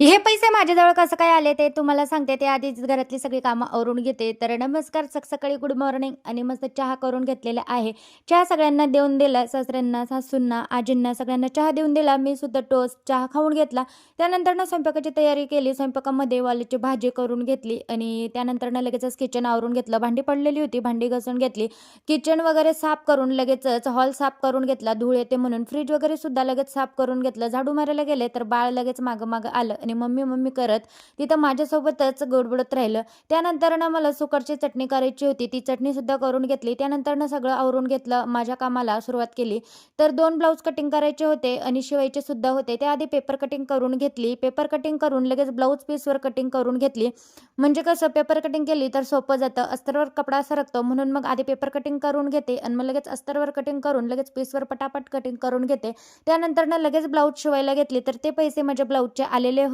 हे पैसे माझ्याजवळ कसं काय आले ते तुम्हाला सांगते. ते आधीच घरातली सगळी कामं आवरून घेते. तर नमस्कार, सकाळी गुड मॉर्निंग आणि मस्त चहा करून घेतलेला आहे. चहा सगळ्यांना देऊन दिला. सासऱ्यांना, सासूंना, आजींना सगळ्यांना चहा देऊन दिला. मी सुद्धा टोस्ट चहा खाऊन घेतला. त्यानंतर स्वयंपाकाची तयारी केली. स्वयंपाकामध्ये वालाची भाजी करून घेतली आणि त्यानंतर लगेचच किचन आवरून घेतलं. भांडी पडलेली होती, भांडी घासून घेतली. किचन वगैरे साफ करून लगेचच हॉल साफ करून घेतला. धूळ येते म्हणून फ्रिज वगैरे सुद्धा लगेच साफ करून घेतलं. झाडू मारायला गेले तर बाळ लगेच मागं मागं आलं आणि मम्मी मम्मी करत तिथं माझ्यासोबतच गोडबोडत राहिलं. त्यानंतर मला सुकटची चटणी करायची होती. ती चटणी सुद्धा करून घेतली. त्यानंतर सगळं आवरून घेतलं. माझ्या कामाला सुरुवात केली. तर 2 ब्लाऊज कटिंग करायचे होते आणि शिवायचे सुद्धा होते. त्याआधी पेपर कटिंग करून घेतली. पेपर कटिंग करून लगेच ब्लाऊज पीसवर कटिंग करून घेतली. म्हणजे कसं पेपर कटिंग केली तर सोपं जातं. अस्तरवर कपडा सरकतो म्हणून मग आधी पेपर कटिंग करून घेते आणि मग लगेच अस्तरवर कटिंग करून लगेच पीसवर पटापट कटिंग करून घेते. त्यानंतर लगेच ब्लाऊज शिवायला घेतली. तर ते पैसे माझ्या ब्लाऊजचे आलेले